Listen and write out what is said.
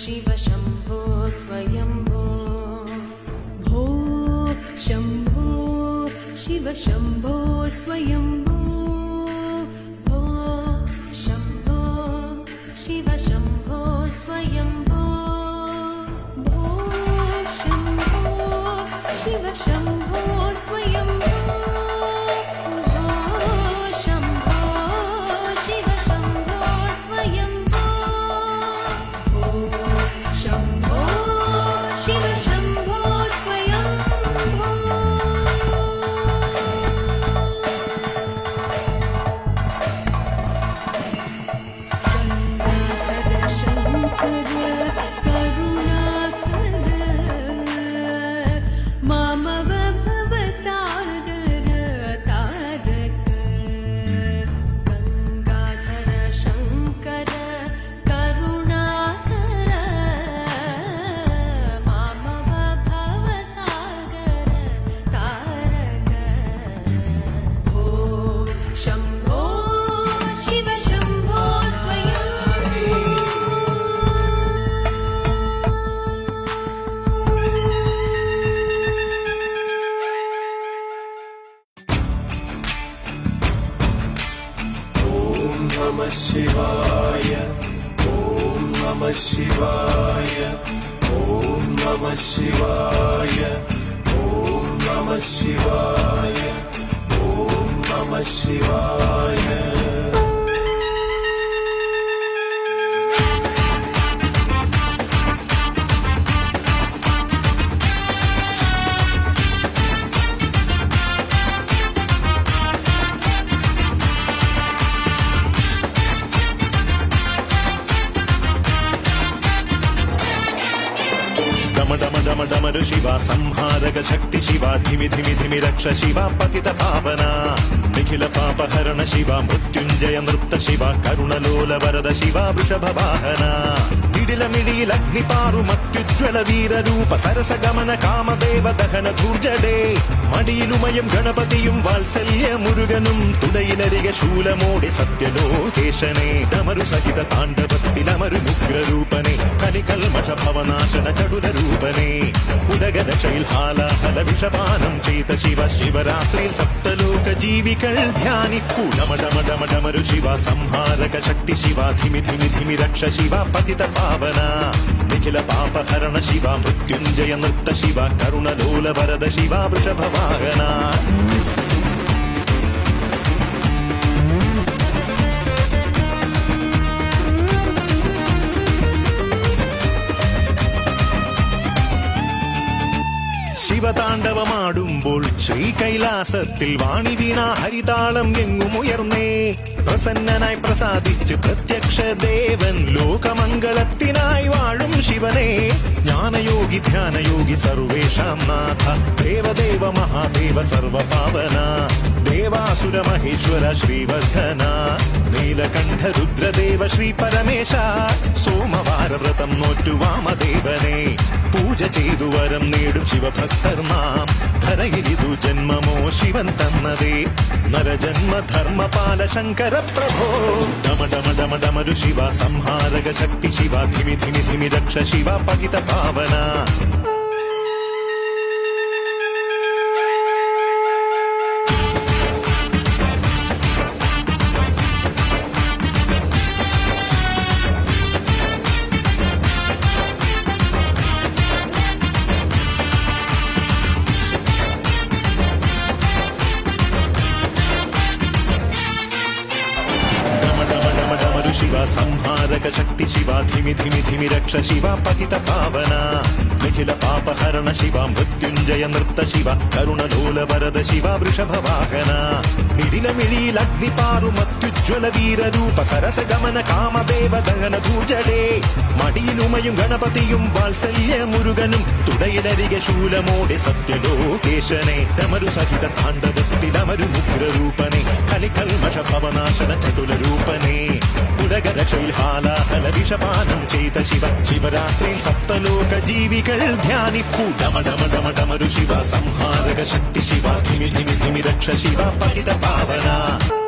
शिव शम्भो स्वयम्भो भो शम्भो शिव शम्भो स्वयम्भो भो शम्भो शिव शम्भो स्वयम्भो भो Shambho Shiv Shambho स्वयम्भो Namah Shivaya, Om Namah Shivaya, Om Namah Shivaya, Om Namah Shivaya, Om Namah Shivaya. डम डमरु शिवा संहारक शक्ति शिवा धिमि धिमि धिमि रक्ष शिवा पतित पावना निखिल पाप हरण शिवा मृत्युंजय नृत्त शिवा करुणलोल वरद शिवा वृषभ वाहना मिडिल मिडिल अग्निपारु मत्युज्वल वीर रूप सरस गमन कामदेव दहन धूर्जडे मडियिलुमयं गणपतियुं वात्सल्य मुरुगनुं तुडयिलरिगे शूलमोडि सत्यलोकेशने डमरु सहित ताण्डवत्तिलमरु उग्ररूपने कलिकल्मष भवनाशन चडुल रूपने उदगर शैल्हालाहल विषपानं चेत शिव शिवरात्रिल सप्तलोक जीविकल ध्यानिप्पु डम डम डम डमरु शिवा संहारक शक्ति शिवा धिमि धिमि धिमि रक्ष शिवा पतित पावना निखिल पाप हरण शिवा मृत्युंजय नृत्त शिवा करुणलोल वरद शिवा वृषभ वाहना ശിവതാണ്ഡവമാടുമ്പോൾ ശ്രീകൈലാസത്തിൽ വാണി വീണ ഹരിതാളം എങ്ങുമുയർന്നേ പ്രസന്നനായി പ്രസാദിച്ച് പ്രത്യക്ഷ ദേവൻ ലോകമംഗളത്തിനായി വാഴും ശിവനെ ജ്ഞാനയോഗി ധ്യാനയോഗി സർവേഷാം നാഥ ദേവദേവ മഹാദേവ സർവപാവന ദേവാസുര മഹേശ്വര ശ്രീവർദ്ധന നീലകണ്ഠ രുദ്രദേവ ശ്രീ പരമേശ സോമവാര വ്രതം നോറ്റു വാമദേവനെ പൂജ ചെയ്തു വരം നേടും ശിവഭക്തർ നാം ധരയിലിതു ജന്മമോ ശിവൻ തന്നതേ നരജന്മ ധർമ്മപാല ശങ്കര പ്രഭോ ഡമ ഡമ ഡമ ഡമരു ശിവ സംഹാരക ശക്തി ശിവ ധിമി ധിമി ധിമി രക്ഷ ശിവ പതിത പാവന शिवा संहारक शक्ति शिवा धिमि धिमि धिमि रक्ष शिवा पतित पावना निखिल पाप हरण शिवा मृत्युंजय नृत्त शिवा करुणलोल वरद शिवा वृषभ वाहना निडिल मिडिल अग्निपारु मत्युज्वल वीर रूप सरस गमन कामदेव दहन धूर्जडे मडियिलुमयुं गणपतियुं वात्सल्य मुरुगनुं तुडयिलरिगे शूलमोडि सत्यलोकेशने डमरु सहित ताण्डवत्तिलमरु उग्ररूपने कलिकल्मष भवनाशन चतुल रूपने उदगर शैल्हालाहल विषपानं चेत शिव शिवरात्रिल सप्तलोक जीविकल ध्यानिप्पु डम डम डम डमरु शिव संहारक शक्ति शिव धिमि धिमि धिमि रक्ष शिव पतित पावना